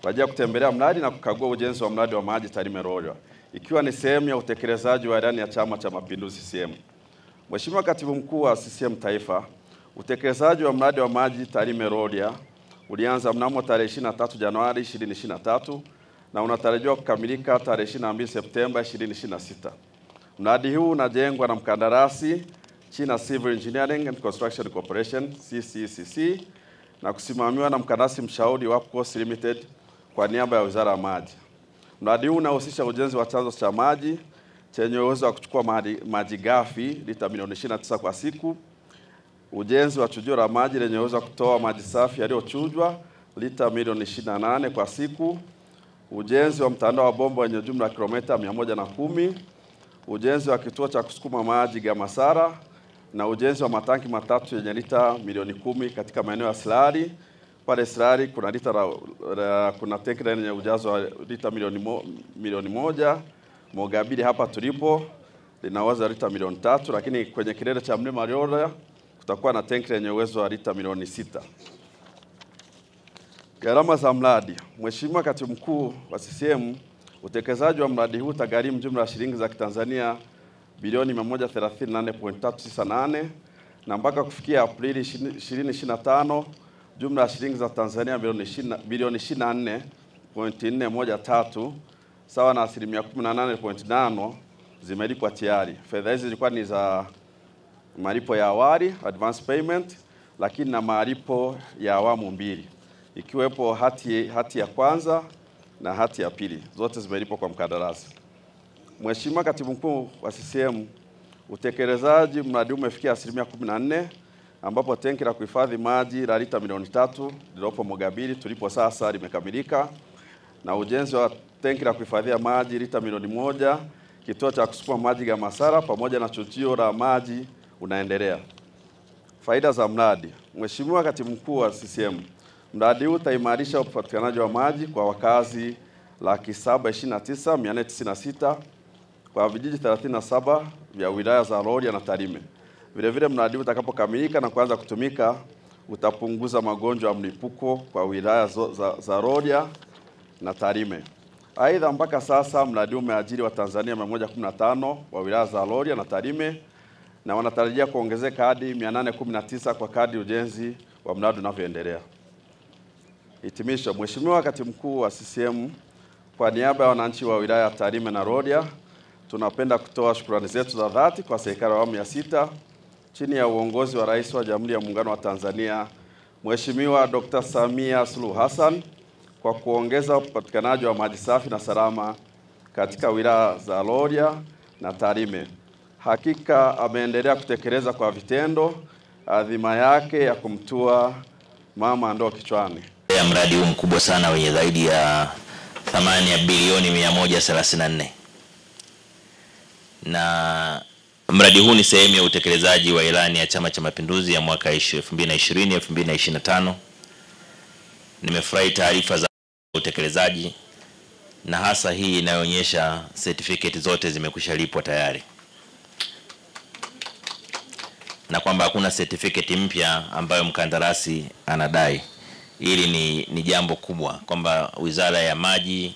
kwa ajili ya kutembelea mradi na kukagua ujenzi wa mradi wa maji Tarime Rorya, ikiwa ni sehemu ya utekelezaji wa ilani ya Chama cha Mapinduzi CCM. Mheshimiwa Katibu Mkuu wa CCM Taifa, utekelezaji wa mradi wa maji Tarime Rorya ulianza mnamo tarehe 23 Januari 2023 na unatarajiwa kukamilika tarehe 22 Septemba 2026. Mradi huu unajengwa na mkandarasi China Civil Engineering and Construction Corporation CCCC na kusimamiwa na mkandarasi mshauri Wapcos Limited kwa niaba ya Wizara ya Maji. Mradi huu unahusisha ujenzi wa chanzo cha maji chenye uwezo wa kuchukua maji ghafi lita milioni 29 kwa siku, ujenzi wa chujio la maji lenye uwezo wa kutoa maji safi yaliyochujwa lita milioni 28 kwa siku, ujenzi wa mtandao wa bomba wenye jumla ya kilomita 110, ujenzi wa kituo cha kusukuma maji Gamasara na ujenzi wa matanki matatu yenye lita milioni 10 katika maeneo ya Silari. Pale Silari kuna tanki lenye ujazo wa lita milioni 1. Mogabiri hapa tulipo linaweza lita milioni 3, lakini kwenye kilele cha Mlima Rorya kutakuwa na tanki lenye uwezo wa lita milioni 6. Gharama za mradi. Mheshimiwa Katibu Mkuu wa CCM, utekelezaji wa mradi huu utagharimu jumla ya shilingi za Kitanzania bilioni 138.398 na mpaka kufikia Aprili 2025 jumla ya shilingi za Tanzania bilioni 24.413 sawa na 18.8% zimelipwa tayari. Fedha hizi zilikuwa ni za malipo ya awali advance payment, lakini na malipo ya awamu mbili, ikiwepo hati ya kwanza na hati ya pili, zote zimelipwa kwa mkandarasi. Mheshimiwa Katibu Mkuu wa CCM, utekelezaji mradi umefikia 14%, ambapo tenki la kuhifadhi maji la lita milioni 3 lilopo Mogabiri tulipo sasa limekamilika, na ujenzi wa tenki la kuhifadhia maji lita milioni 1, kituo cha kusukuma maji Gamasara pamoja na chujio la maji unaendelea. Faida za mradi. Mheshimiwa Katibu Mkuu wa CCM, mradi huu utaimarisha upatikanaji wa maji kwa wakazi 729,496 kwa vijiji 37 vya wilaya za Rorya na Tarime. Vile vile mradi huu utakapokamilika na kuanza kutumika utapunguza magonjwa ya mlipuko kwa wilaya za Rorya na Tarime. Aidha, mpaka sasa mradi huu umeajiri Watanzania 115 wa wilaya za Rorya na Tarime na wanatarajia kuongezeka hadi 819 kwa kadri ujenzi wa mradi unavyoendelea. Hitimisho. Mheshimiwa Katibu Mkuu wa CCM, kwa niaba ya wananchi wa wilaya ya Tarime na Rorya, tunapenda kutoa shukrani zetu za dhati kwa serikali ya awamu ya 6 chini ya uongozi wa Rais wa Jamhuri ya Muungano wa Tanzania Mheshimiwa Dr. Samia Suluhu Hassan kwa kuongeza upatikanaji wa maji safi na salama katika wilaya za Rorya na Tarime. Hakika ameendelea kutekeleza kwa vitendo adhima yake ya kumtua mama ndoo kichwani. Mradi huu mkubwa sana wenye zaidi ya thamani ya bilioni 134. Na mradi huu ni sehemu ya utekelezaji wa ilani ya Chama cha Mapinduzi ya mwaka 2020-2025. Nimefurahi taarifa za utekelezaji na hasa hii inayoonyesha certificate zote zimekwishalipwa tayari, na kwamba hakuna certificate mpya ambayo mkandarasi anadai. Hili ni jambo kubwa kwamba Wizara ya Maji,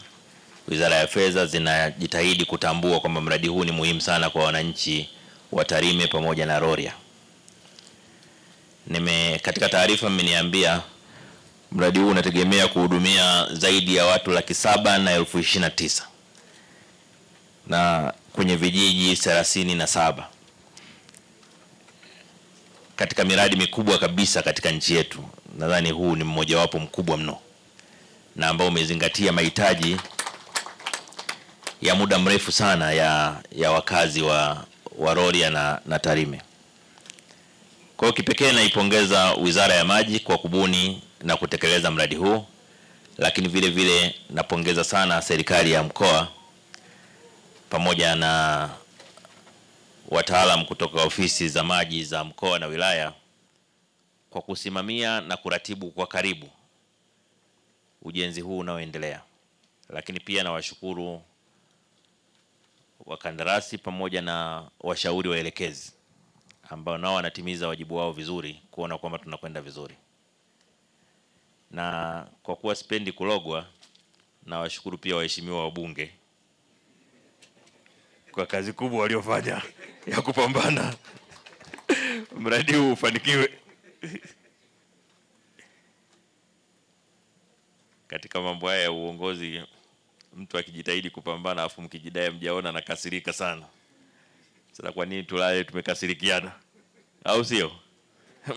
Wizara ya Fedha zinajitahidi kutambua kwamba mradi huu ni muhimu sana kwa wananchi wa Tarime pamoja na Rorya. Katika taarifa mmeniambia mradi huu unategemea kuhudumia zaidi ya watu 729,000 na kwenye vijiji 37. Katika miradi mikubwa kabisa katika nchi yetu, nadhani huu ni mmojawapo mkubwa mno na ambao umezingatia mahitaji ya muda mrefu sana ya wakazi wa Rorya na Tarime. Kwa hiyo kipekee naipongeza Wizara ya Maji kwa kubuni na kutekeleza mradi huu, lakini vile vile napongeza sana serikali ya mkoa pamoja na wataalamu kutoka ofisi za maji za mkoa na wilaya kwa kusimamia na kuratibu kwa karibu ujenzi huu unaoendelea. Lakini pia nawashukuru wakandarasi pamoja na washauri waelekezi ambao nao wanatimiza wajibu wao vizuri kuona kwamba tunakwenda vizuri. Na kwa kuwa sipendi kulogwa, na washukuru pia waheshimiwa wabunge kwa kazi kubwa waliofanya ya kupambana mradi huu ufanikiwe. Katika mambo haya ya uongozi, mtu akijitahidi kupambana afu mkijidai mjaona na kasirika sana. Sasa kwa nini tulale tumekasirikiana? Au sio?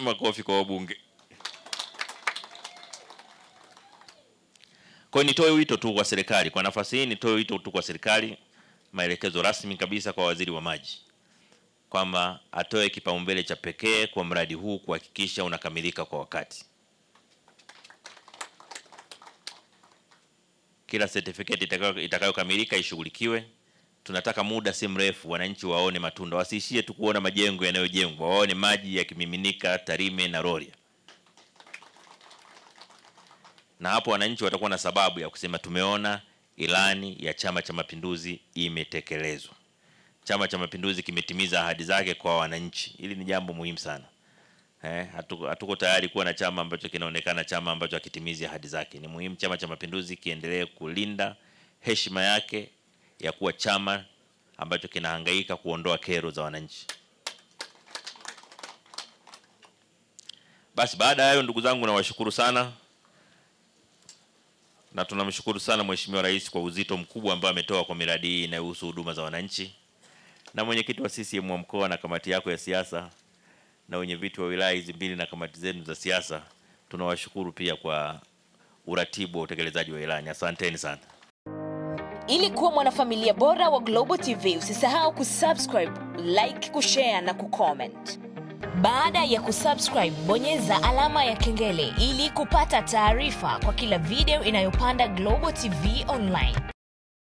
Makofi kwa wabunge. Kwa nitoe wito tu kwa serikali, kwa nafasi hii nitoe wito tu kwa serikali, maelekezo rasmi kabisa kwa waziri wa maji kwamba atoe kipaumbele cha pekee kwa mradi huu kuhakikisha unakamilika kwa wakati. Kila certificate itakayokamilika ishughulikiwe. Tunataka muda si mrefu wananchi waone matunda, wasiishie tu kuona majengo yanayojengwa, waone maji yakimiminika Tarime na Rorya. Na hapo wananchi watakuwa na sababu ya kusema tumeona ilani ya Chama cha Mapinduzi imetekelezwa. Chama cha Mapinduzi kimetimiza ahadi zake kwa wananchi. Hili ni jambo muhimu sana. Hatuko tayari kuwa na chama ambacho kinaonekana chama ambacho hakitimizi ahadi zake. Ni muhimu Chama cha Mapinduzi kiendelee kulinda heshima yake ya kuwa chama ambacho kinahangaika kuondoa kero za wananchi. Basi baada ya hayo, ndugu zangu, nawashukuru sana. Na tunamshukuru sana Mheshimiwa Rais kwa uzito mkubwa ambao ametoa kwa miradi hii inayohusu huduma za wananchi. Na mwenyekiti wa CCM wa mkoa na kamati yako ya siasa na wenyeviti wa wilaya hizi mbili na kamati zenu za siasa, tunawashukuru pia kwa uratibu wa utekelezaji wa ilani. Asanteni sana. Ili kuwa mwanafamilia bora wa Global TV, usisahau kusubscribe, like, kushare na kucomment. Baada ya kusubscribe, bonyeza alama ya kengele ili kupata taarifa kwa kila video inayopanda Global TV Online.